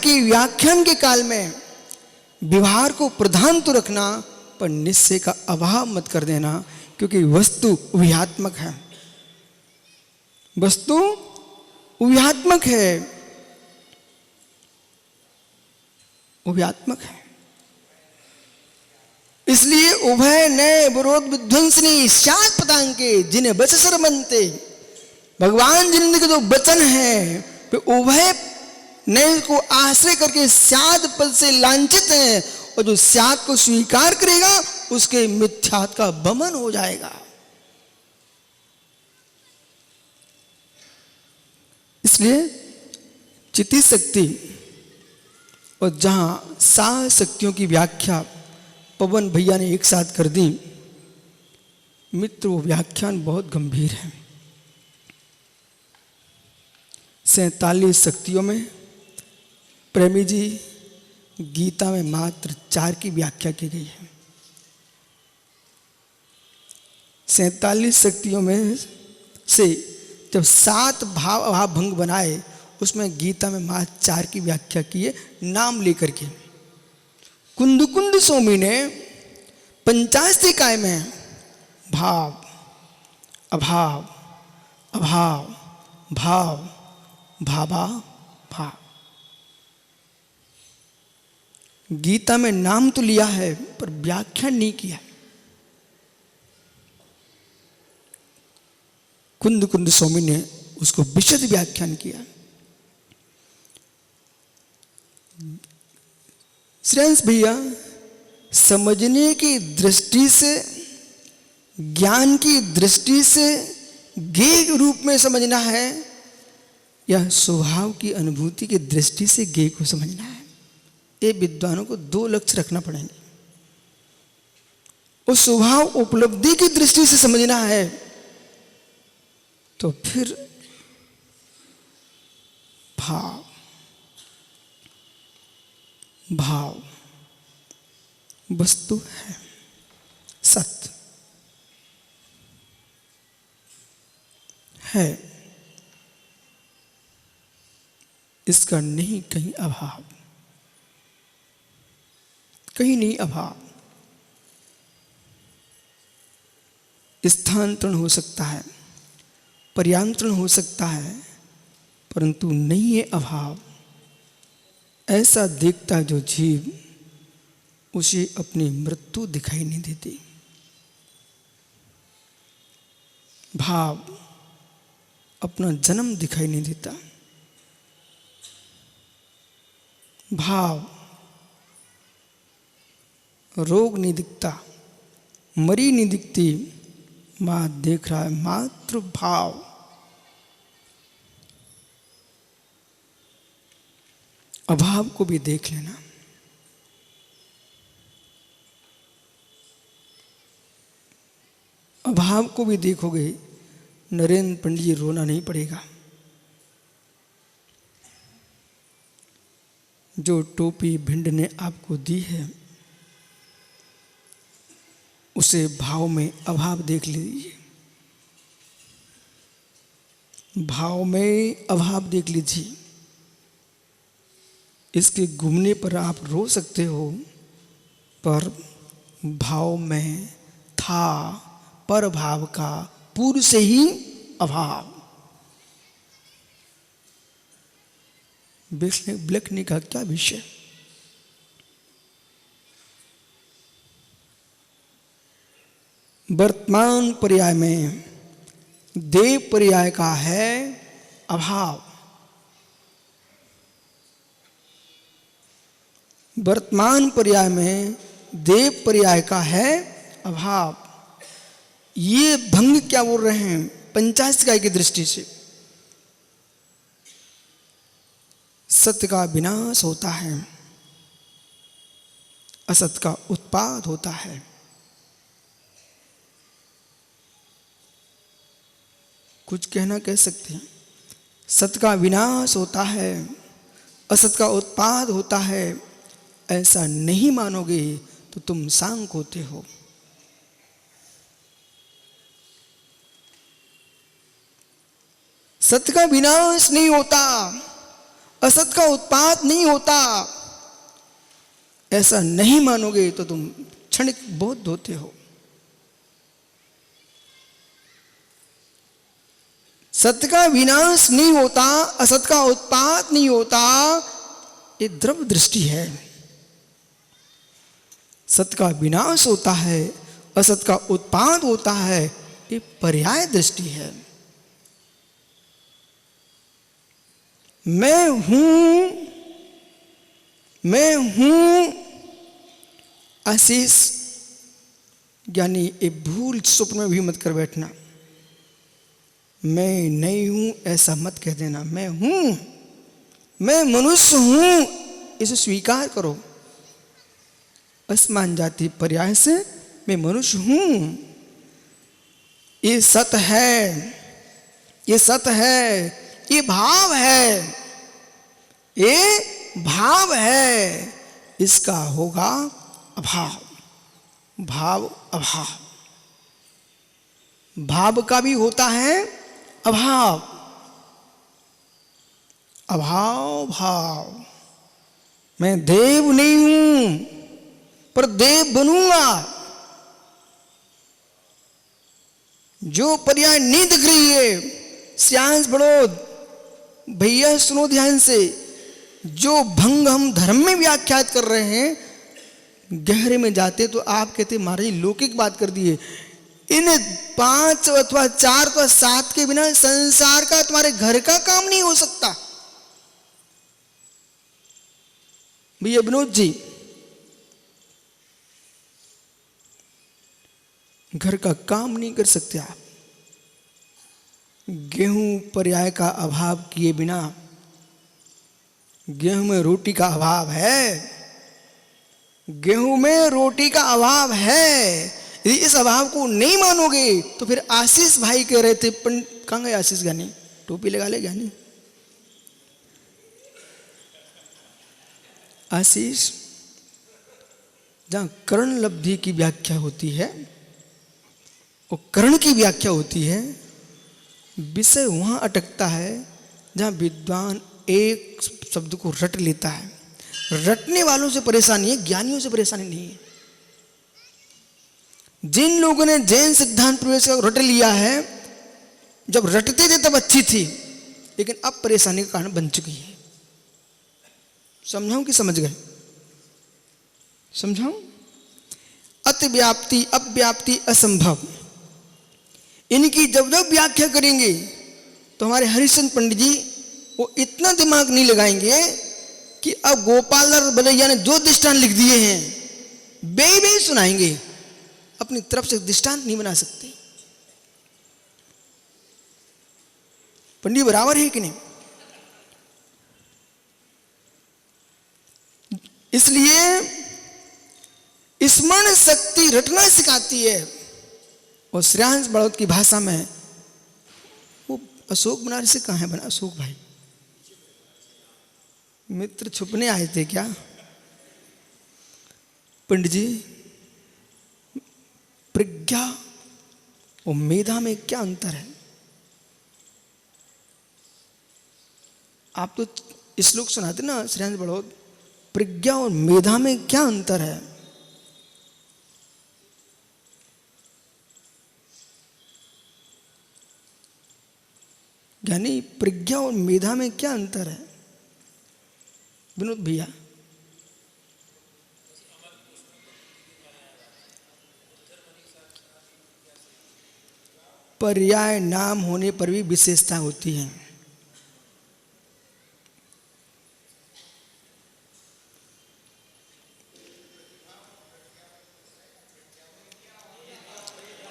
के व्याख्यान के काल में व्यवहार को प्रधान तो रखना, पर निश्चय का अभाव मत कर देना, क्योंकि वस्तु उभयात्मक है। वस्तु उभयात्मक है, उभयात्मक है। इसलिए उभय नए विरोध विध्वंसनी स्यात् पतांके जिन्हें वचसर बनते। भगवान जिनके जो वचन है वे उभय नए को आश्रय करके स्याद पद से लांछित है, और जो स्याद को स्वीकार करेगा उसके मिथ्यात का बमन हो जाएगा। इसलिए चिति शक्ति और जहां सा शक्तियों की व्याख्या पवन भैया ने एक साथ कर दी, मित्र वो व्याख्यान बहुत गंभीर है। 47 शक्तियों में प्रेमी जी गीता में मात्र 4 की व्याख्या की गई है। 47 शक्तियों में से जब 7 भाव अभाव भंग बनाए, उसमें गीता में मात्र 4 की व्याख्या की है, नाम लेकर के। कुंद स्वामी ने 50 निकाय में भाव अभाव अभाव भाव भावा भाव, गीता में नाम तो लिया है पर व्याख्या नहीं किया। कुंद स्वामी ने उसको विशद व्याख्यान किया। श्रेयांश भैया, समझने की दृष्टि से, ज्ञान की दृष्टि से गेय रूप में समझना है, या स्वभाव की अनुभूति की दृष्टि से गेय को समझना है। ये विद्वानों को 2 लक्ष्य रखना पड़ेंगे। उस स्वभाव उपलब्धि की दृष्टि से समझना है तो फिर भाव भाव वस्तु है, सत्य है, इसका नहीं कहीं अभाव, कहीं नहीं अभाव। स्थानांतरण हो सकता है, पर्यांतरण हो सकता है, परंतु नहीं है अभाव। ऐसा देखता जो जीव, उसे अपनी मृत्यु दिखाई नहीं देती। भाव अपना जन्म दिखाई नहीं देता। भाव रोग नहीं दिखता, मरी नहीं दिखती, मां देख रहा है मात्र भाव। अभाव को भी देख लेना। अभाव को भी देखोगे, नरेंद्र पंडित जी रोना नहीं पड़ेगा। जो टोपी भिंड ने आपको दी है, उसे भाव में अभाव देख लीजिए। भाव में अभाव देख लीजिए। इसके घूमने पर आप रो सकते हो, पर भाव में था पर भाव का पूर्व से ही अभाव। बिलखने का क्या विषय। वर्तमान पर्याय में देव पर्याय का है अभाव। वर्तमान पर्याय में देव पर्याय का है अभाव। ये भंग क्या बोल रहे हैं? पंचाशनिकाय की दृष्टि से सत्य का विनाश होता है, असत का उत्पाद होता है। कुछ कहना कह सकते हैं, सत्य का विनाश होता है, असत का उत्पाद होता है। ऐसा नहीं मानोगे तो तुम सांक होते हो। सत्य का विनाश नहीं होता, असत का उत्पाद नहीं होता, ऐसा नहीं मानोगे तो तुम क्षणिक बौद्ध होते हो। सत्य का विनाश नहीं होता, असत का उत्पाद नहीं होता, ये द्रव दृष्टि है। सत्य का विनाश होता है, असत का उत्पाद होता है, ये पर्याय दृष्टि है। मैं हूं आशीष, यानी ये भूल स्वप्न में भी मत कर बैठना। मैं नहीं हूं ऐसा मत कह देना। मैं हूं, मैं मनुष्य हूं, इसे स्वीकार करो। असमान जाति पर्याय से मैं मनुष्य हूं, ये सत है, ये सत है, ये भाव है, ये भाव है, इसका होगा अभाव। भाव अभाव, भाव का भी होता है अभाव। अभाव भाव, मैं देव नहीं हूं पर देव बनूंगा। जो पर्याय नहीं दिख रही है, सियांस बढ़ो भैया, सुनो ध्यान से। जो भंग हम धर्म में व्याख्यात कर रहे हैं, गहरे में जाते तो आप कहते महाराज लौकिक बात कर दिए। इन 5 अथवा 4 अथवा 7 के बिना संसार का, तुम्हारे घर का काम नहीं हो सकता। भैया विनोद जी, घर का काम नहीं कर सकते आप। गेहूं पर्याय का अभाव किए बिना, गेहूं में रोटी का अभाव है, गेहूं में रोटी का अभाव है। यदि इस अभाव को नहीं मानोगे तो फिर आशीष भाई कह रहे थे, कहां गए आशीष ज्ञानी? टोपी लगा ले ज्ञानी। आशीष, जहां कर्ण लब्धि की व्याख्या होती है, वो कर्ण की व्याख्या होती है, विषय वहां अटकता है जहां विद्वान एक शब्द को रट लेता है। रटने वालों से परेशानी है, ज्ञानियों से परेशानी नहीं है। जिन लोगों ने जैन सिद्धांत प्रवेश का रट लिया है, जब रटते थे तब अच्छी थी, लेकिन अब परेशानी का कारण बन चुकी है। समझाऊं कि समझ गए? समझाऊं? अतिव्याप्ति, अव्याप्ति, असंभव, इनकी जब जब व्याख्या करेंगे तो हमारे हरिश्चंद्र पंडित जी वो इतना दिमाग नहीं लगाएंगे कि अब गोपाल बलैया ने जो दृष्टांत लिख दिए हैं बे सुनाएंगे, अपनी तरफ से दृष्टांत नहीं बना सकते। पंडित बराबर है कि नहीं? इसलिए स्मरण शक्ति रटना सिखाती है। और श्रेयांश बड़ौत की भाषा में वो अशोक बनारसी कहाँ है? बना अशोक भाई, मित्र छुपने आए थे क्या? पंडित जी, प्रज्ञा और मेधा में क्या अंतर है? आप तो श्लोक सुनाते ना श्रेयांश बड़ौत, प्रज्ञा और मेधा में क्या अंतर है? यानी प्रज्ञा और मेधा में क्या अंतर है विनोद भैया? पर्याय नाम होने पर भी विशेषता होती है।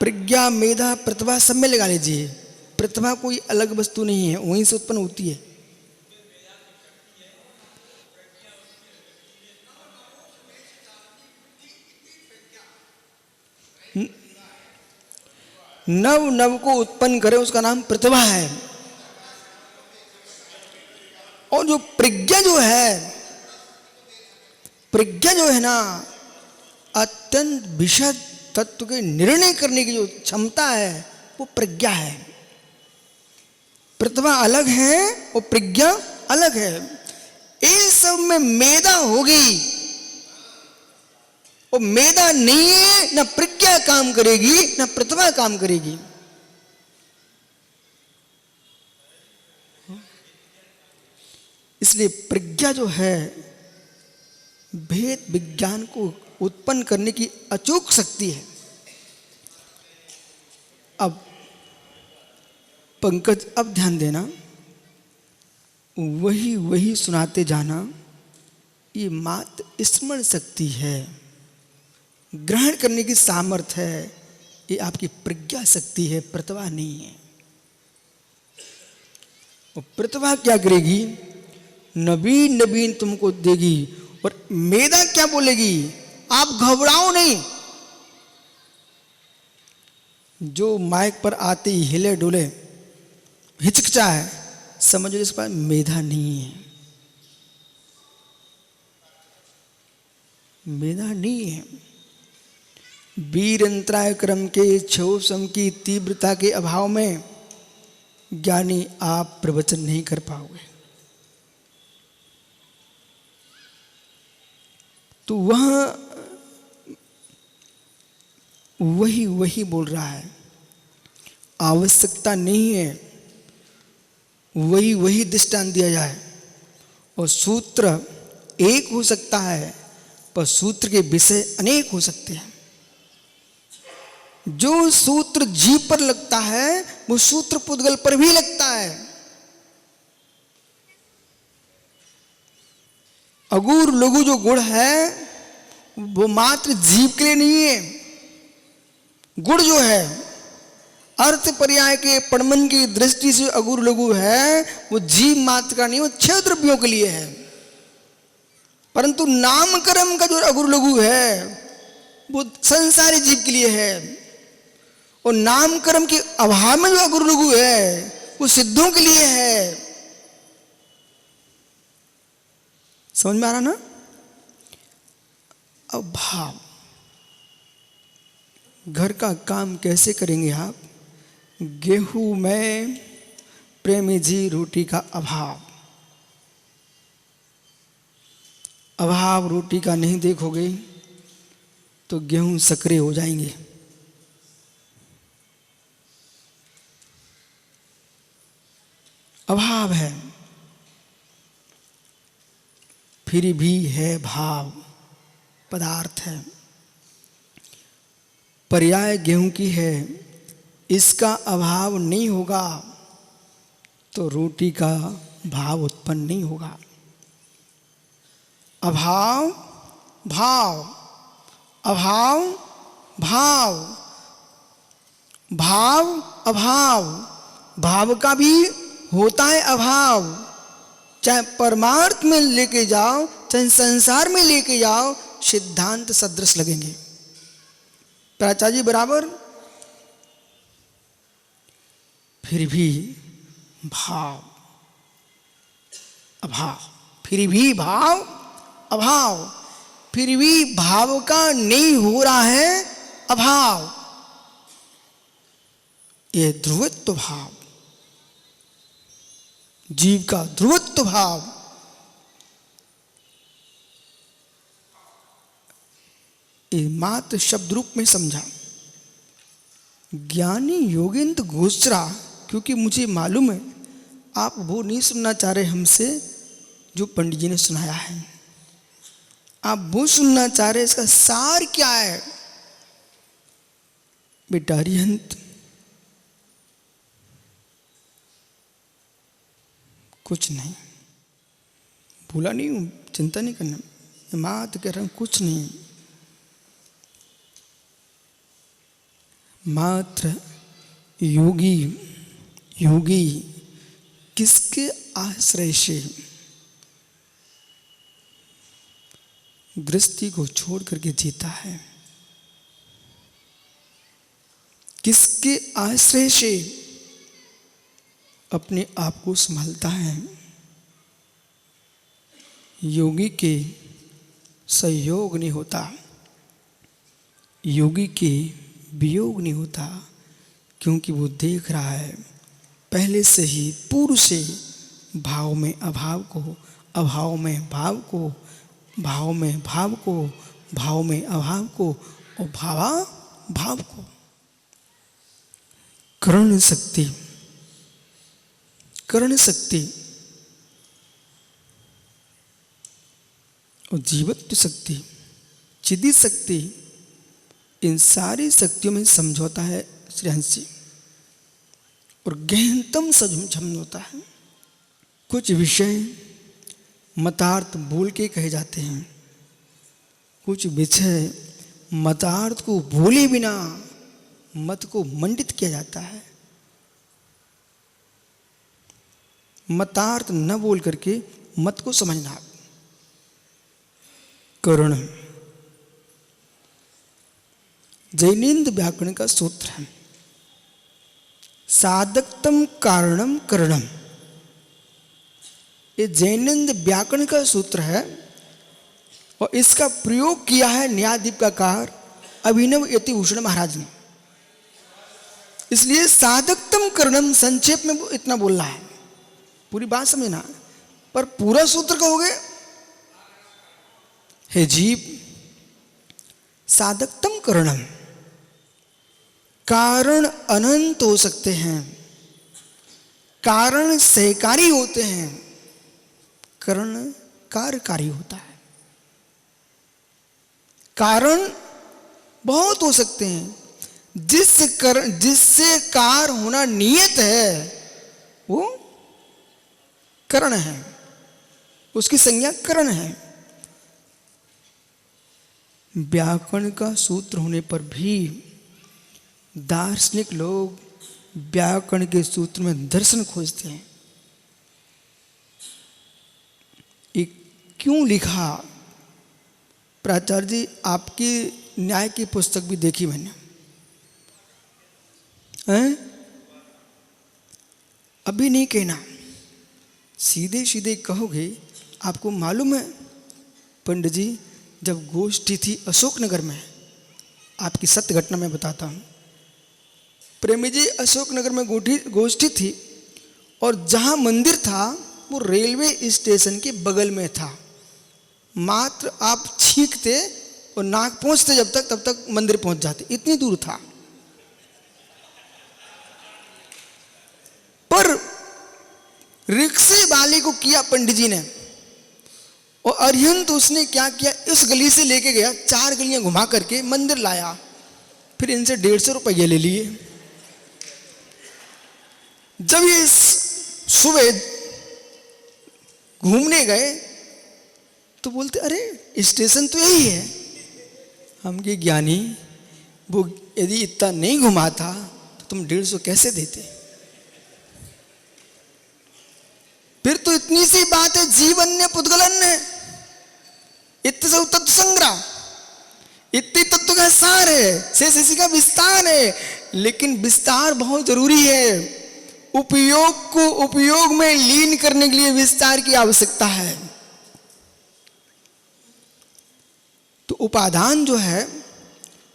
प्रज्ञा, मेधा, प्रतिभा सब में लगा लीजिए। प्रतिभा कोई अलग वस्तु नहीं है, वहीं से उत्पन्न होती है। नव नव को उत्पन्न करे उसका नाम प्रतिभा है। और जो प्रज्ञा जो है ना, अत्यंत विशद तत्व के निर्णय करने की जो क्षमता है वो प्रज्ञा है। प्रतिभा अलग है और प्रज्ञा अलग है। सब में मेधा होगी, वो मेधा नहीं है, ना प्रज्ञा काम करेगी ना प्रतिभा काम करेगी। इसलिए प्रज्ञा जो है भेद विज्ञान को उत्पन्न करने की अचूक शक्ति है। अब पंकज, अब ध्यान देना, वही वही सुनाते जाना, ये मात्र स्मरण शक्ति है, ग्रहण करने की सामर्थ्य है, ये आपकी प्रज्ञा शक्ति है, प्रतिभा नहीं है। और प्रतिभा क्या करेगी? नवीन नवीन तुमको देगी। और मेधा क्या बोलेगी? आप घबराओ नहीं। जो माइक पर आते ही हिले डोले, हिचकिचाए, समझो इसके पास मेधा नहीं है, मेधा नहीं है। वीर अंतराय क्रम के क्षोभम की तीव्रता के अभाव में ज्ञानी आप प्रवचन नहीं कर पाओगे। तो वह वही वही बोल रहा है, आवश्यकता नहीं है वही वही दृष्टांत दिया जाए। और सूत्र एक हो सकता है, पर सूत्र के विषय अनेक हो सकते हैं। जो सूत्र जीव पर लगता है वो सूत्र पुद्गल पर भी लगता है। अगुर लघु जो गुण है वो मात्र जीव के लिए नहीं है। गुण जो है अर्थ पर्याय के पड़मन की दृष्टि से अगुर लघु है, वो जीव मात्र का नहीं, वो 6 द्रव्यों के लिए है। परंतु नामकर्म का जो अगुर लघु है वो संसारी जीव के लिए है। और नामकर्म के अभाव में जो अगुर लघु है वो सिद्धों के लिए है। समझ में आ रहा ना? अब भाव, घर का काम कैसे करेंगे आप? गेहूं में प्रेमी जी रोटी का अभाव, अभाव रोटी का नहीं देखोगे तो गेहूं सकरे हो जाएंगे। अभाव है, फिर भी है भाव, पदार्थ है, पर्याय गेहूं की है, इसका अभाव नहीं होगा तो रोटी का भाव उत्पन्न नहीं होगा। अभाव भाव, अभाव भाव, भाव अभाव, भाव का भी होता है अभाव। चाहे परमार्थ में लेके जाओ, चाहे संसार में लेके जाओ, सिद्धांत सदृश लगेंगे। प्राचार्य जी बराबर। फिर भी भाव अभाव, फिर भी भाव अभाव, फिर भी भाव का नहीं हो रहा है अभाव। ये ध्रुवत्व भाव, जीव का ध्रुवत्व भाव, ये मात्र शब्द रूप में समझा। ज्ञानी योगेंद्र गोचरा, क्योंकि मुझे मालूम है आप वो नहीं सुनना चाह रहे हमसे जो पंडित जी ने सुनाया है, आप वो सुनना चाह रहे इसका सार क्या है। बेटा हरिहंत, कुछ नहीं, भूला नहीं हूं, चिंता नहीं करना, मैं मात्र कह रहा हूं कुछ नहीं। मात्र योगी किसके आश्रय से गृहस्थी को छोड़ करके जीता है? किसके आश्रय से अपने आप को संभालता है? योगी के सहयोग नहीं होता, योगी के वियोग नहीं होता, क्योंकि वो देख रहा है पहले से ही, पूर्व से भाव में अभाव को अभाव में भाव को, भाव में भाव को, भाव में अभाव को और भावा भाव को। करण शक्ति, करण शक्ति और जीवत्व शक्ति, चिदी शक्ति, इन सारी शक्तियों में समझौता है श्रीहंस जी और गहनतम समझौता है। कुछ विषय मतार्थ बोल के कहे जाते हैं, कुछ विषय मतार्थ को बोले बिना मत को मंडित किया जाता है। मतार्थ न बोल करके मत को समझना। करण जैनिंद व्याकरण का सूत्र है, साधकतम कारणम करणम। ये जैनिंद व्याकरण का सूत्र है और इसका प्रयोग किया है न्यायदीपिकाकार अभिनव यतिभूषण महाराज ने। इसलिए साधकतम करणम संक्षेप में इतना बोल रहा है, पूरी बात समझना, पर पूरा सूत्र कहोगे हे जीव साधकतम करणम। कारण अनंत हो सकते हैं, कारण सहकारी होते हैं, करण कार्यकारी होता है। कारण बहुत हो सकते हैं, जिससे कार होना नियत है वो करण है, उसकी संज्ञा करण है। व्याकरण का सूत्र होने पर भी दार्शनिक लोग व्याकरण के सूत्र में दर्शन खोजते हैं। ये क्यों लिखा? प्राचार्य जी आपकी न्याय की पुस्तक भी देखी मैंने, हैं? अभी नहीं कहना, सीधे सीधे कहोगे। आपको मालूम है पंडित जी, जब गोष्ठी थी अशोकनगर में, आपकी सत्य घटना मैं बताता हूँ। प्रेमी जी अशोकनगर में गोष्ठी थी और जहाँ मंदिर था वो रेलवे स्टेशन के बगल में था। मात्र आप छींकते और नाक पहुँचते जब तक, तब तक मंदिर पहुँच जाते, इतनी दूर था। पर रिक्शे वाले को किया पंडित जी ने, और अरिहंत उसने क्या किया, इस गली से लेके गया, 4 गलियां घुमा करके मंदिर लाया, फिर इनसे 150 रुपये ले लिए। जब ये सुबह घूमने गए तो बोलते अरे स्टेशन तो यही है। हम के ज्ञानी, वो यदि इतना नहीं घुमा था तो तुम 150 कैसे देते? फिर तो इतनी सी बात है, जीवन ने पुद्गलन ने इतने तत्व संग्रह, इतने तत्व का सार है, शेष इसी का विस्तार है। लेकिन विस्तार बहुत जरूरी है, उपयोग को उपयोग में लीन करने के लिए विस्तार की आवश्यकता है। तो उपादान जो है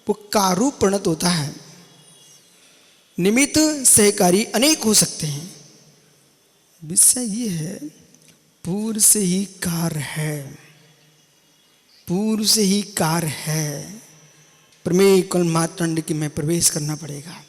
वो कारूप परिणत होता है। निमित्त सहकारी अनेक हो सकते हैं, विषय ये है पूर्व से ही कार्य है, पूर्व से ही कार्य है। प्रमेय कल मातंड की में प्रवेश करना पड़ेगा।